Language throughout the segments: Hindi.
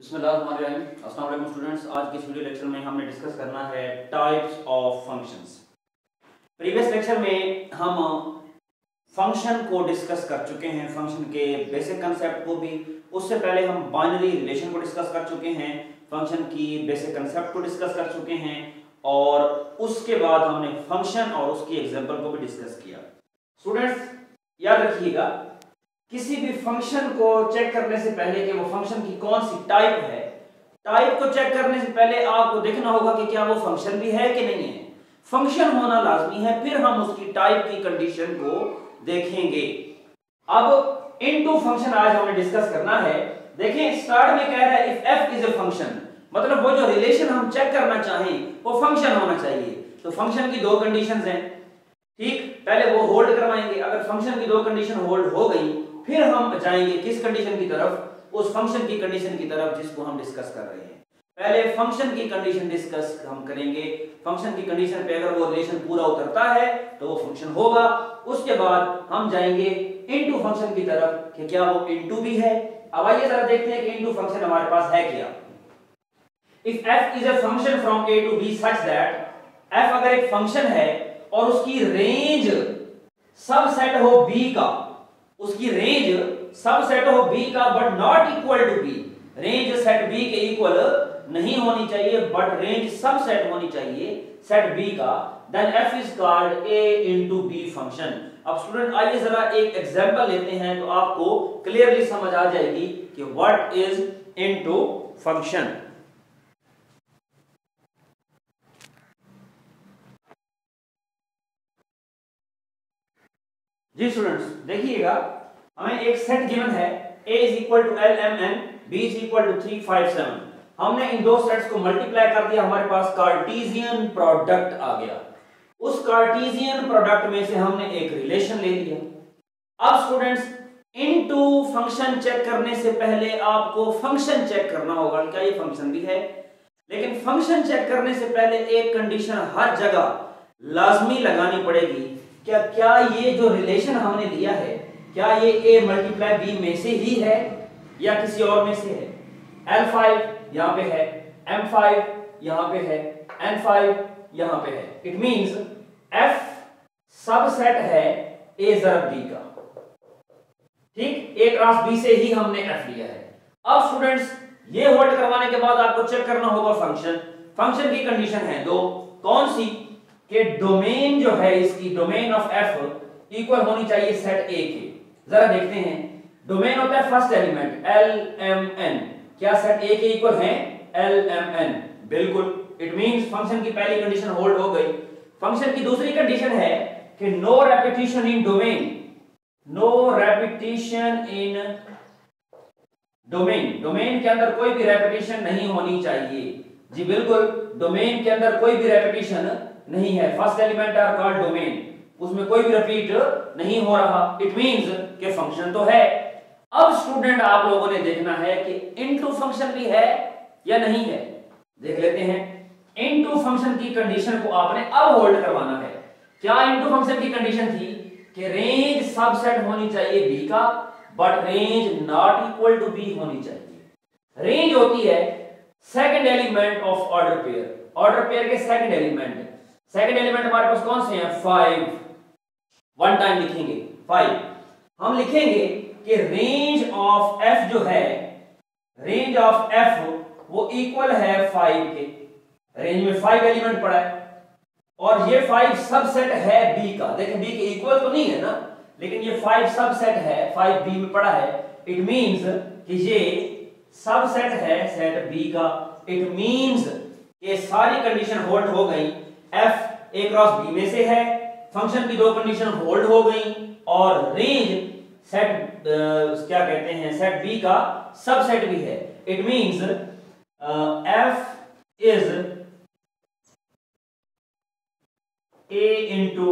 अस्सलाम वालेकुम स्टूडेंट्स। आज के इस वीडियो लेक्चर में हमने डिस्कस करना है types of functions. Previous lecture में हम फंक्शन को डिस्कस कर चुके हैं, फंक्शन के बेसिक कंसेप्ट को भी। उससे पहले हम बाइनरी रिलेशन को डिस्कस कर चुके हैं, फंक्शन की बेसिक कंसेप्ट को डिस्कस कर चुके हैं, और उसके बाद हमने फंक्शन और उसकी एग्जांपल को भी डिस्कस किया। स्टूडेंट्स याद रखिएगा, किसी भी फंक्शन को चेक करने से पहले कि वो फंक्शन की कौन सी टाइप है, टाइप को चेक करने से पहले आपको देखना होगा कि क्या वो फंक्शन भी है कि नहीं है। फंक्शन होना लाजमी है, फिर हम उसकी टाइप की कंडीशन को देखेंगे। अब इनटू फंक्शन आज हमें डिस्कस करना है। देखें, स्टार्ट में कह रहा है if F is a function, मतलब वो जो रिलेशन हम चेक करना चाहें वो फंक्शन होना चाहिए। तो फंक्शन की दो कंडीशंस हैं, ठीक। पहले वो होल्ड करवाएंगे, अगर फंक्शन की दो कंडीशन होल्ड हो गई फिर हम जाएंगे किस कंडीशन की तरफ, उस फंक्शन की कंडीशन की तरफ जिसको हम डिस्कस कर रहे हैं। पहले फंक्शन की कंडीशन डिस्कस हम करेंगे। फंक्शन की कंडीशन पे अगर वो रिलेशन पूरा उतरता है तो वो फंक्शन होगा। उसके बाद हम जाएंगे इनटू फंक्शन की तरफ कि क्या वो इनटू भी है। अब आइए जरा देखते हैं कि इनटू फंक्शन हमारे पास है क्या। If f is a function from a to b such that f अगर एक फंक्शन है और उसकी रेंज सबसेट हो b का, उसकी रेंज सबसेट हो b का but not equal to b, range set b के इक्वल नहीं होनी चाहिए बट रेंज सबसेट होनी चाहिए सेट b का, then f is called a into b function. अब स्टूडेंट आइए जरा एक एग्जांपल लेते हैं तो आपको क्लियरली समझ आ जाएगी कि व्हाट इज इनटू फंक्शन। जी स्टूडेंट्स देखिएगा, हमें एक सेट गिवन है a is equal to l m n, b is equal to 3 5 7। हमने इन दो सेट्स को मल्टीप्लाई कर दिया, हमारे पास कार्टेशियन प्रोडक्ट आ गया। उस कार्टेशियन प्रोडक्ट में से हमने एक रिलेशन ले लिया। अब स्टूडेंट्स इनटू फंक्शन चेक करने से पहले आपको फंक्शन चेक करना होगा, क्या ये फंक्शन भी है। लेकिन फंक्शन चेक करने से पहले एक कंडीशन हर जगह लाजमी लगानी पड़ेगी, क्या ये जो रिलेशन हमने लिया है क्या ये a मल्टीप्लाई b में से ही है या किसी और में से है। l5 यहां पे है, m5 यहां पे है, n5 यहां पे है। इट मींस f सबसेट है a जरब b का, ठीक। a क्रॉस b से ही हमने f लिया है। अब स्टूडेंट्स ये होल्ड करवाने के बाद आपको चेक करना होगा फंक्शन। फंक्शन की कंडीशन है दो, कौन सी, कि डोमेन जो है इसकी, डोमेन ऑफ f इक्वल होनी चाहिए सेट a के। जरा देखते हैं, डोमेन होता है फर्स्ट एलिमेंट lmn, क्या सेट a के इक्वल है lmn, बिल्कुल। इट मींस फंक्शन की पहली कंडीशन होल्ड हो गई। फंक्शन की दूसरी कंडीशन है कि नो रेपिटेशन इन डोमेन, नो रेपिटेशन इन डोमेन, डोमेन के अंदर कोई भी रेपिटेशन नहीं होनी चाहिए। जी बिल्कुल, डोमेन के अंदर कोई भी रेपिटेशन नहीं है। First element are called domain, उसमें कोई भी रिपीट नहीं हो रहा। इट मींस कि फंक्शन तो है। अब स्टूडेंट आप लोगों ने देखना है कि इनटू फंक्शन भी है या नहीं है। देख लेते हैं, इनटू फंक्शन की कंडीशन को आपने अब होल्ड करवाना है। क्या इनटू फंक्शन की कंडीशन थी कि रेंज सबसेट होनी चाहिए b का but range not equal to b होनी चाहिए। रेंज होती है second element of order pair, order pair के सेकंड एलिमेंट। सेकंड एलिमेंट हमारे पास कौन से हैं, 5। वन टाइम लिखेंगे 5। हम लिखेंगे कि रेंज ऑफ f जो है, रेंज ऑफ f वो इक्वल है 5 के। रेंज में 5 एलिमेंट पड़ा है और ये 5 सबसेट है b का। देखिए b के इक्वल तो नहीं है ना, लेकिन ये 5 सबसेट है, 5 b में पड़ा है। इट मींस कि ये सबसेट है सेट b का। इट मींस ये सारी कंडीशन होल्ड हो गई, f a क्रॉस b में से है, फंक्शन की दो कंडीशन होल्ड हो गई और रेंज सेट क्या कहते हैं, सेट b का सबसेट भी है। It means f is a into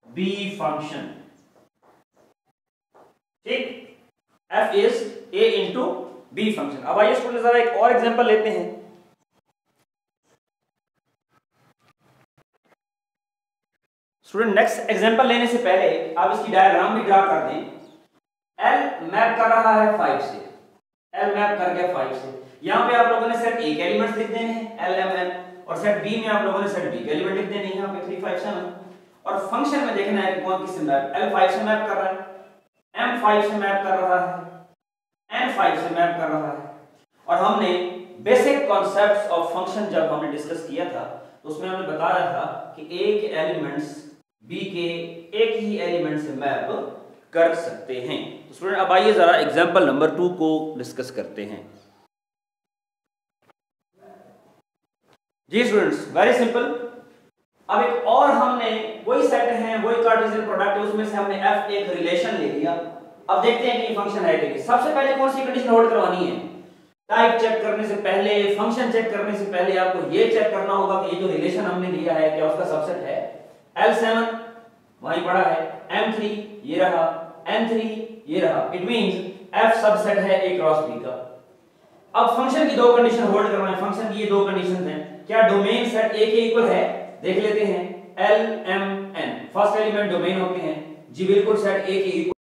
b function, ठीक। f is a into b function. अब आइए स्टूडेंट जरा एक और एग्जांपल लेते हैं। स्टूडेंट नेक्स्ट एग्जांपल लेने से पहले आप इसकी डायग्राम भी ड्रा कर दें। L मैप कर रहा है 5 से, L मैप कर गया 5 से। यहाँ पे आप लोगों ने सेट A के एलिमेंट्स लिख देने हैं L M N, और सेट B में आप लोगों ने सेट B के एलिमेंट लिख देने हैं यहाँ पे 3 5 7, और फंक्शन में देखना है कि कौन किससे मैप, L 5 से मैप कर रहा है, M 5 से मैप कर रहा है, N 5 से मैप कर रहा है। और हमने बेसिक कॉन्सेप्ट्स ऑफ फंक्शन जब हमने डिस्कस किया था तो उसमें हमने बताया था कि A के एलिमेंट्स B के एक ही एलिमेंट से मैप कर सकते हैं। तो स्टूडेंट अब आइए जरा एग्जांपल नंबर 2 को डिस्कस करते हैं। जी स्टूडेंट्स, वेरी सिंपल। अब एक और हमने वही सेट है, वही कार्टेशियन प्रोडक्ट है, उसमें से हमने f एक रिलेशन ले लिया। अब देखते हैं कि ये फंक्शन है कि नहीं। सबसे पहले कौन सी कंडीशन होल्ड करवानी है? टाइप चेक करने से पहले, फंक्शन चेक करने से पहले आपको ये चेक करना होगा कि ये जो रिलेशन हमने लिया है क्या उसका सबसेट है। L7 वहीं पड़ा है, M3 ये रहा, N3 ये रहा, इट मींस f सबसेट है A क्रॉस B का। अब फंक्शन की दो कंडीशन होल्ड करना है। फंक्शन की ये दो कंडीशन हैं, क्या डोमेन सेट A के इक्वल है? देख लेते हैं, L M N first element domain होते हैं जी, बिल्कुल सेट A के इक्वल